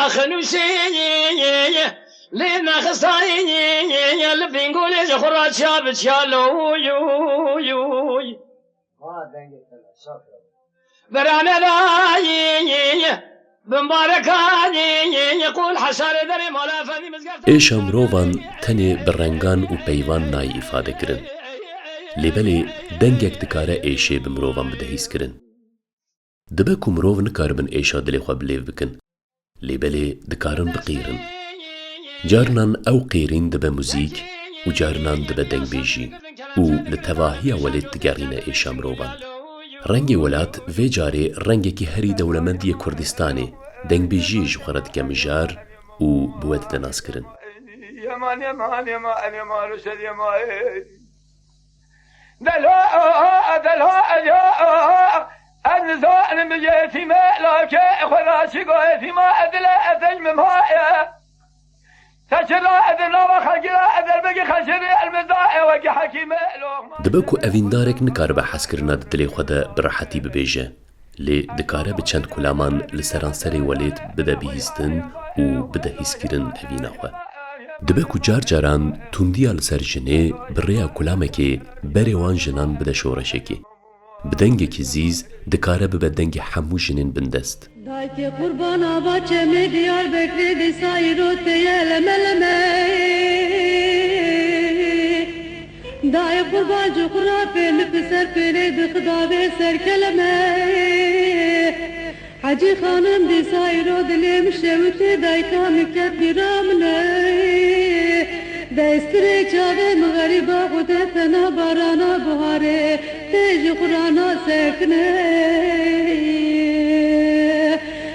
خنوسي لنا خسايني لبنقول خرا شاب شالو يو يو برانا راي بمباركاني يقول حشار دري مولا فني مزقرت ايش مروفان تني برنگان و پیوان نای ifade kirin. لبلی دنگک دکاره ایشه بمروفان بدهیز کرن. دبه کو مروف نکاربن ایشا دلی خواه بلیو بکن. لبلی دکارن بقیرن. جارنان او قیرین دبه موزیک و جارنان دبه دنگ بیجی و لتواهی ولید دگارین ایشا مروفان. رنگ ولات وی جاری رنگی که هری دولمندی کردستانی دنگ بیجی جوخرد کم جار و بود دناس کرن. يمان يمان يمان يمان رشد يمان دلها دلها النزان بجيتي ما لك خراشي قويتي ما أدلا أدل ممايا تشرا أدل وخجرا أدل بقي خشري المزاع وقي حكيم دبکو اویندارک نکار به حس کرنا دلی خدا براحتی ببیجه لی دکاره به چند کلامان لسرانسری ولید بده بیهستن و بده هیس کرن اوینا خواه. دبکو جار جاران توندیا لسر جنه بریا کلامکی بری وان جنان بده شورشکی. بدنگی که زیز دکاره به دنگ حمو جنین بندست. دایتی قربان آبا چمی دیار بکری دی سایرو تیل ملمه دای قربان جو خرافه لپسر پیره بخدا به سر کلمه حجی خانم دی سایرو دلیم شوتی دای کامی کت بیرامنه دستری چاوه مغریبا خود تنا بارانا بهاره تیج قرانا سکنه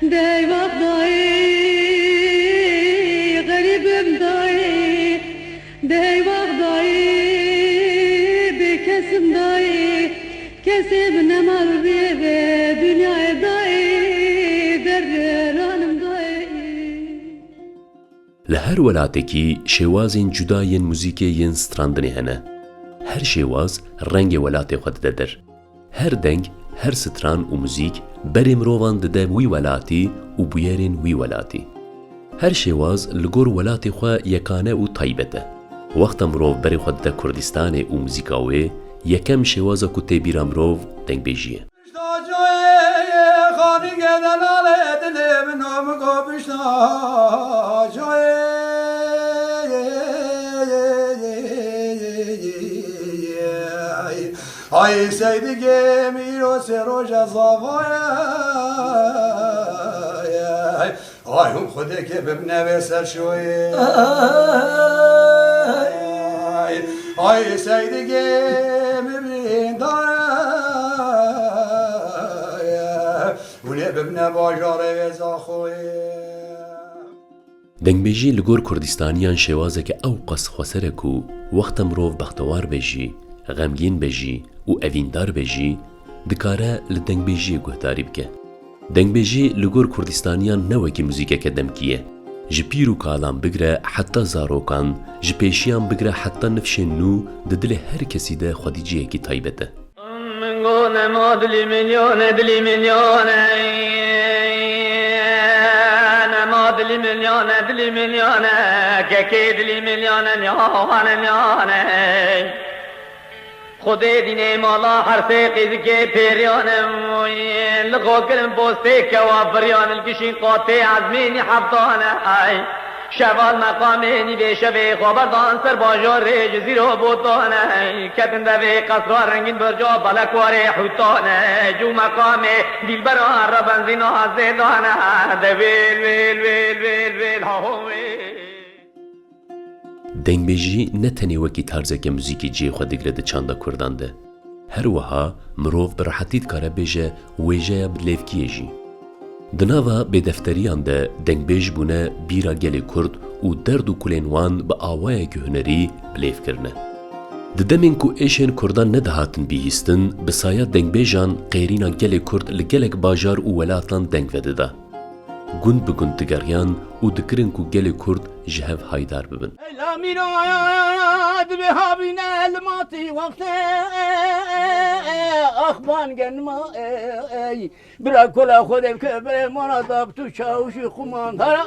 دی وقت دایی غریبم دایی دی وقت دایی بکسم دایی کسی بنمال بیوه دنیای دایی در رانم دایی لهر ولاتکی شوازین جداین موزیکین ستراندنی هنه. هر شواز رنگ ولات خود ددر. هر دنگ، هر ستران و موزیک بری مروان دده وی ولاتی و بیارین وی ولاتی. هر شواز لگور ولاتی خواه یکانه و طایبته. وقت مروف بری خود ده کردستان و موزیکاوه یکم شوازا کتی بیرا مروف دنگ بیجیه. Ay sevdiğim miro seroja zavaya ay hum xude ke bibne veser şoye ay sevdiğim bindaya ule bibne bajare vezaxoye دنگبیجی لگور کردستانیان شوازه که او قص خسره کو وقت مروف بختوار بجی غمگین بجی و اویندار بجی دکاره لدنگبیجی گهداری بکه. دنگبیجی لگور کردستانیان نوکی موزیکه که دمکیه. جپیرو کالان بگره حتی زاروکان، جپیشیان بگره حتی نفش نو دل هر کسی ده خودیجیه کی طایبته. من قول ما دلی میلیونه دلی میلیونه دلی میلیونه دلی میلیونه که دلی میلیونه نیانه نیانه خودی دینه مالا هر سه قیزی که پیریانم لغو کرم بوسته که وافریان الکشین قاطع عزمینی حبطانه شوال مقامینی به شبه خبردان سر باجار ریج زیرو بودانه کتن دوه قصرا رنگین برجا بلکواره حوتانه جو مقام دیل بران را بنزینا زیدانه دویل ویل ویل ویل ویل ها ویل دنگبیجی نتنی وکی تارزک موزیکی جی خود دگرده چاندا کردان ده. هر وها مروف براحتید کاره بیجه ویجه بلیفکیه جی. دناوا به دفتریان ده دنگبیج بونه بیرا گلی کرد و درد و کلینوان با آوای که هنری بلیف کرنه. ددمین کو ایشن کردان ندهاتن بیهستن بسایا دنگبیجان غیرینا گلی کرد لگلک باجار و ولاتان دنگ وده ده. گند بگند دگریان و دکرن کو گل کرد جهف هایدار ببن. لا میراد به هابین الماتی وقت اخبان گنما برا کلا خودم که بر مرادب تو چاوشی خمان هر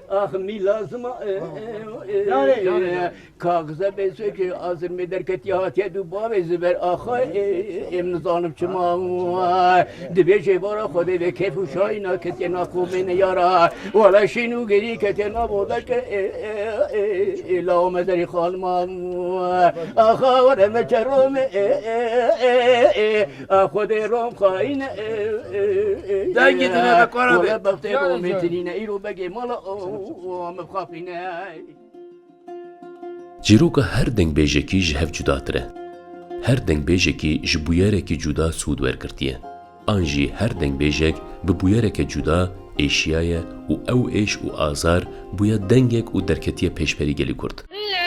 آخ میلازم کاغذ بیسه که آزر میدر کتیات یدو باب زبر آخا امنزانم چما دبیشه بارا خودی به کیف و شاینا کتینا خوبین یارا ولا شینو گری کتینا بوده که لا مدري خالمان آخا ورم چروم خود روم خاین دنگی دنه بکاره ولا بخته رومترین ایرو بگی مالا مخافینه جیروکا هر دنگ بیجکی جهف جدا تره. هر دنگ بیجکی جبویره که جدا سود ورکرتیه. آنجی هر دنگ بیجک ببویره که جدا ایشیایه و او ایش و آزار بویا دنگک و درکتیه پیشپری گلی کرد.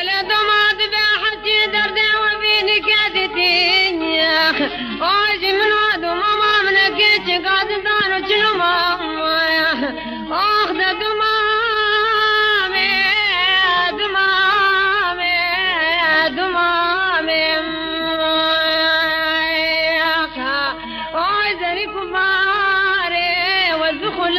لا دماد بحتي درد وبيني كادتين يا اخي واجي من واد وماما منكيت قاعد دار وجلما اخذ دمامي دمامي دمامي يا اخي وعزري كباري والدخول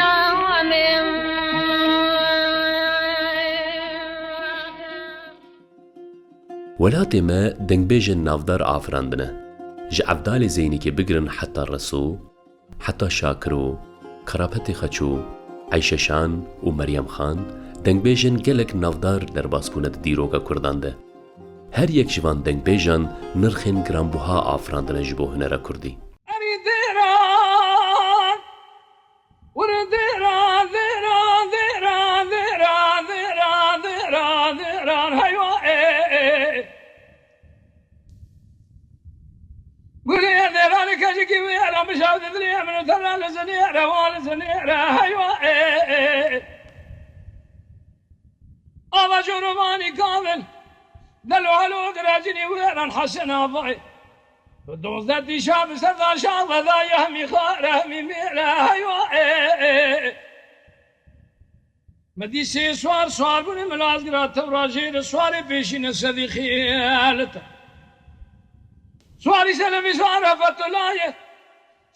ولاتي ما دنگ بیجن نافدار آفران بنه. جا عبدال زینی که بگرن حتی رسو، حتی شاکرو، کرابت خچو، عیششان و مریم خان دنگ بیجن گلک نافدار در باسپونت دیروگا کردان ده. هر یک جوان دنگ بیجن نرخین گرانبوها آفران دنه جبو هنره کردی. كاجي ويا مش عاود دري من ترى زنيره ولا زنيره ايوا اما جرماني كامل دلو علو دراجني ويا حسن ابوي دوز دي شاب سدا شاب ذا يهمي خاره ميلا ايوا مدي سي سوار بن ملازقرات تراجي سوار بيشين سدي خيالته سواری سلمی سوار فتولاye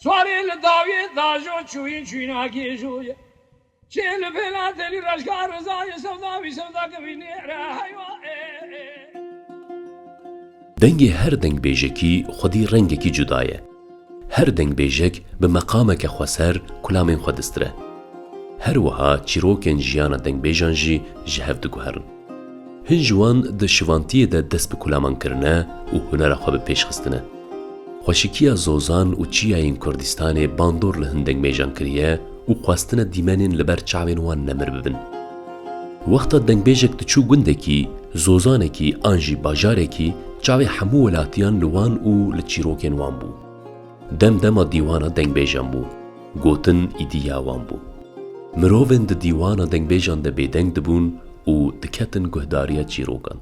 سواری لداوی داجو چوین چویناکی جویه چیل بلا دلی رشکار رضای سودا کبینی رهایو دنگی هر دنگ بیجکی خودی رنگی کی جدایه. هر دنگ بیجک به مقامه که خواسر کلامین خودستره. هر وها چیروکن جیانا دنگ بیجانجی جهف دگوهرن. هنجوان ده شوانتیه ده دست به کلامان کرنه و هنر خواه به پیش خستنه. خوشکی زوزان و چیه این کردستان باندور لهندنگ میجان کریه و خواستنه دیمنین لبر چاوین وان نمر ببن. وقتا دنگ بیجک تچو گنده کی، زوزانه کی، آنجی باجاره کی، چاوی حمو ولاتیان لوان و لچیروکین وان بو. دم دیوانا دنگ بیجان بو. گوتن ایدیا وان بو. مروون ده دیوانا دنگ بیجان ده بیدنگ دبون و دکتن گهداریا چیروکان.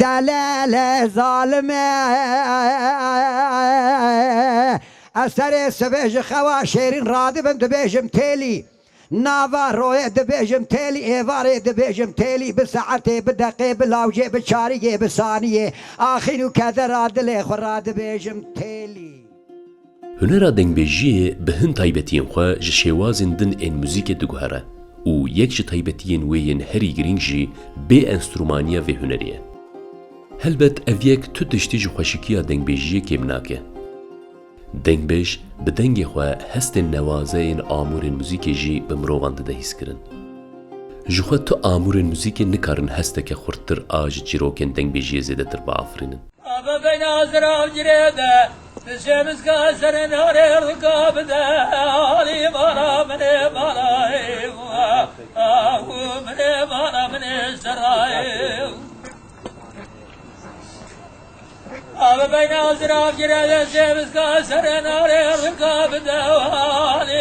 دلال ظالم اثر سبج خوا شیرین رادبم دبیجم تیلی ناوا روی دبیجم تیلی ایواری دبیجم تیلی بساعتی بدقی بلاوجی بچاریه بسانیه آخینو کدر عدل خورا دبیجم تیلی هنر دنگ بیجیه به هن تایبتین خواه جشیوازن دن این موزیک دگوهره و یک جه تایبتین وین هری گرینگ جی بی انسترومانیه و هنریه. هلبت اویک تو تشتی جو خوشکیه دنگ بیجیه کم ناکه. دنگ بیج به دنگ خواه هست نوازه این آمور موزیک جی به مروان ده هیس کرن. جو خواه تو آمور موزیک نکارن هسته که خورتر آج جیروکن دنگ بیجیه زیده تر با آفرینن. آبا بین آزرا جریده بشمس کاسر ناره رکابده آلی بارا منه بارای آهو منه بارا منه سرای آبا بین آزرا جریده بشمس کاسر ناره رکابده آلی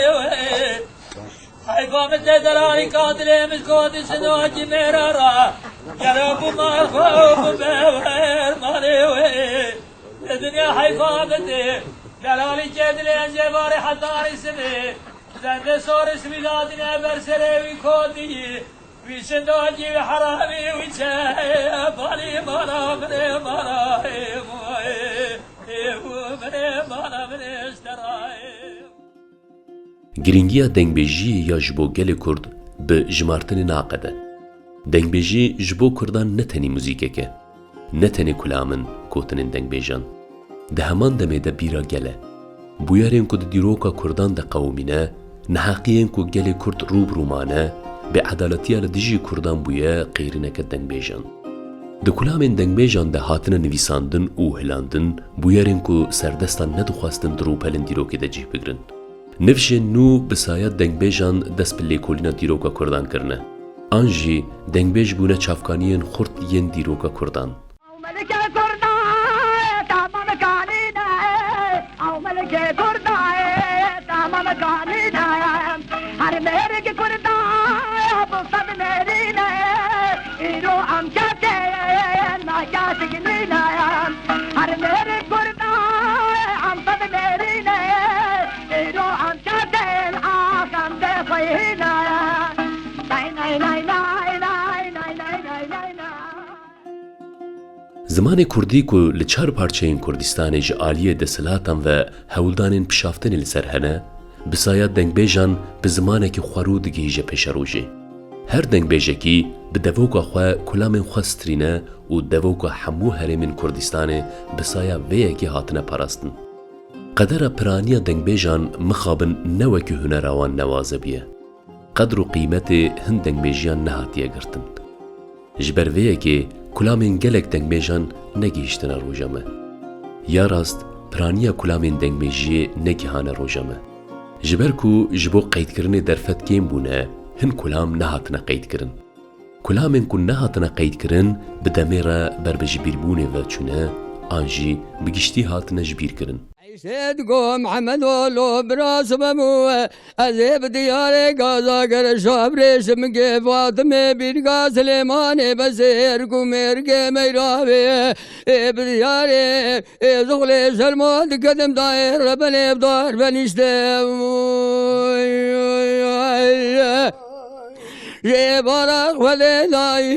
ای حیفا مثل دلاری کادره مسکوت سنوکی میرارا گرب مال خوب ببر مالی وی دنیا حیفا بده دلالی کدلی انجبار حضاری سبی زنده سورس میلادنا برسره وی کودی وی سندوکی وی حرامی وی چه مالی مالا منه مالا منه مالا منه اشترای گرینگیا دنگبیجی یا جبو گل کرد به جمارتن ناقده. دنگبیجی جبو کردان نتنی موزیکه که، نتنی کلامن کوتنین دنگبیجان. ده همان دمه ده بیرا گله. بویارین کد دیروکا کردان ده قومینه، نحقیین کد گل کرد روب رومانه، به عدالتیال دیجی کردان بویا قیرینه که دنگبیجان. ده کلامین دنگبیجان ده هاتن نویساندن او هلاندن، بویارین که سردستان ندخواستن دروپلن دیروکی ده جیه بگرن. نفشه نو بسایت دنگبیجان دست به لیکولینا دیروکا کردان کرنه. آنجی دنگبیج بونه چافکانین خورد ین دیروکا کردان. زمان کردی که لچار پارچه این کردستان جعالی دسلاتان و هولدان پشافتن لسر هنه بسایت دنگبیجان به زمانه که خورو دگیجه پیش روژه. هر دنگبیجه کی به دووکا خواه کلام خواسترینه و دووکا همو هرمین کردستان بسایا ویگی هاتنه پاراستن. قدر پرانی دنگبیجان مخابن نوکی هنراوان نوازه بیه. قدر و قیمت هند دنگبیجیان نهاتیه گرتن. جبر ویگی کلامین گلک دنگبیجان نگیشتن روژامه. یا راست پرانیا کلامین دنگبیجی نگیهان روژامه. جبر کو جبو قید کرنه درفت کیم بونه هن کلام نهاتنا قید کرن. کلامین کو نهاتنا قید کرن بدمیره بر بجبیر بونه و چونه آنجی بگشتی هاتنا جبیر کرن. سيدكو محمد ولو براس بمو أزيب دياري قازا قرشاب ريشم كيف فاطمة بيرقا سليماني بسيركو ميرقى ميرابي بدياري زغلي شرمود قدم داير ربني بدار بنشتم ये बाराक वाले लाई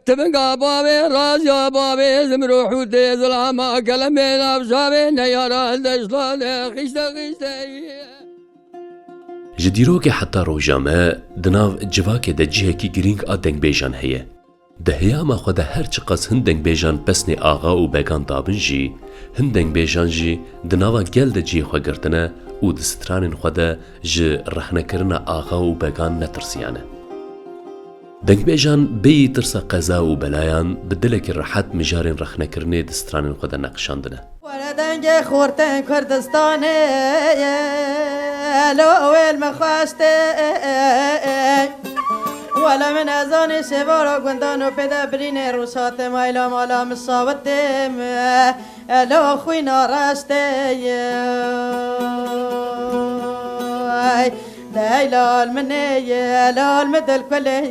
तबंगा बाबे राजा बाबे जमरो हुदे ज़लामा कलमे नफ्साबे नयारा दशलाले खिश्ता खिश्ता جدیروک حتی روژامه دناو جواک ده جیه کی گرینگ آ دنگبیجان هیه. ده هیاما خود هر چقاس هن دنگبیجان پسنی آغا و بگان دابن جی، هن دنگبیجان جی دناوا گل ده جیه خوا گرتنه و دسترانین خود جی رحنه کرن آغا و بگان نترسیانه. دنگبیجان بی ترسا قضا و بلایان بدلک راحت مجارین رحنه کرنه دسترانین خود نقشاندنه. دنگ خورتن کردستانه لو المخواسته ولا من أذان سبارة قندانو بدا برين روسات مايلا مالا مصابتهم لو خوينا راسته لا لا المني لا المدل كله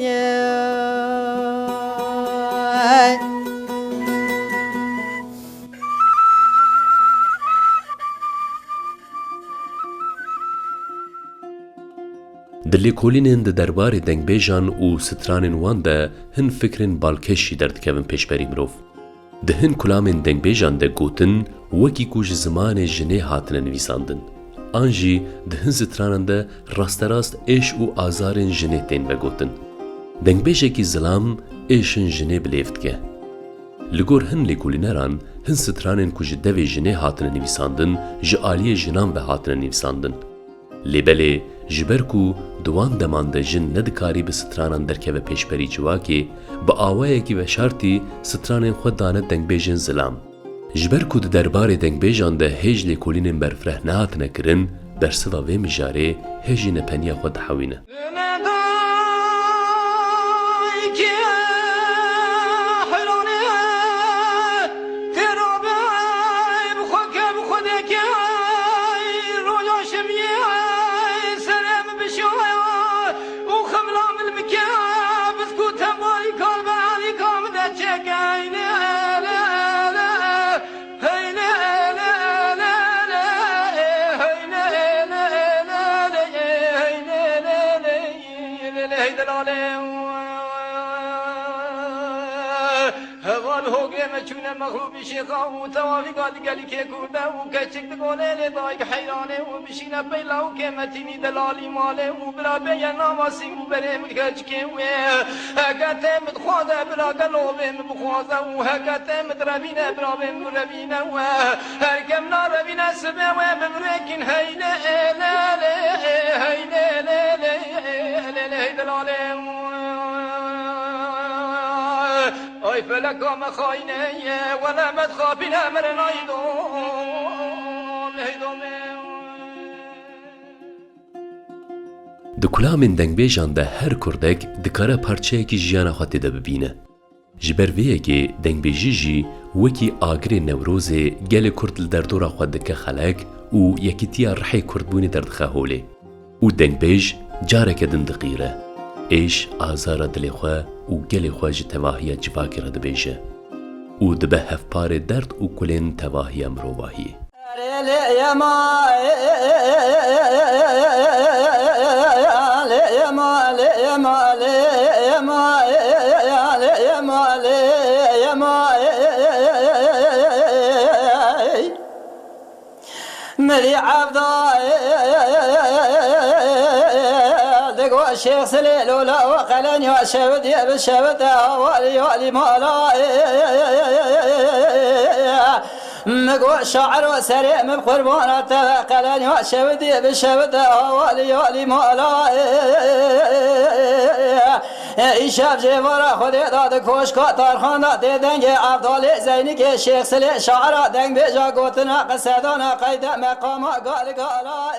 دلی کولینن ده دربار دنگبیجان و سترانن وان ده هن فکرین بالکشی درد کبن پیشبری مروف. ده هن کلامن دنگبیجان ده گوتن وکی کوش زمان جنه هاتن نویساندن. آنجی ده هن سترانن ده راست راست ایش و آزارن جنه تین و گوتن. دنگبیجه کی ظلام ایشن جنه بلیفت که. لگور هن لیکولینران هن سترانن کوش دوی جنه هاتن نویساندن جعالی جنان و هاتن نویساندن. لیبله جبرکو دوان دمانده جن ندکاری به سترانان درکه پیشبری جواکی با آوائه کی و شرطی سترانان خود دانه دنگبیجن زلام. جبرکو ده دربار دنگبیجان ده هیج لیکولین برفره نهات نکرن برسوا و مجاره هیجی نپنیا خود حوینه. شوية هوال هوگه مچونه مغلوبی شیخا و توافی قادی گلی که کرده و کچک دگونه لدای حیرانه و بشینه پیلا و که متینی دلالی ماله و برا بیا ناماسی و بره مدکچکه و هکته مدخوازه برا گلوبه مبخوازه و هکته مدربینه برا بمربینه و هرکم ناربینه سبه و بمرکن هیله دلاله ای فلکا مخاینه ولا مدخابین امر نایدون دکلامین دنگبیجان ده هر کردک دکاره پارچه کی جیانا خاطی ده ببینه. جبر ویه که دنگبیجی جی وکی آگری نوروزه گل کرد لدردورا خود دکه خلق و یکیتیا رحی کردبونی دردخه هوله. و دنگبیج جاره که دندقیره. ایش آزار دلی خواه و گل خواه جی تواهی جواکی را دبیجه. و دبه هفپار درد و کلین تواهی امروواهی. ملي عبدا دقوا الشيخ سليل ولا وقلني وشبد يا بالشبد والي مالا مقوى شاعر وسريع من قربان قلني وشبد يا بالشبد والي مالا ایشاب جوارا خودی داد کوش کاتار خانه دیدنگ عبدال زینی که شیخ سلی شعرا دنگ بیجا گوتنا قصدانا قید مقاما گال گالا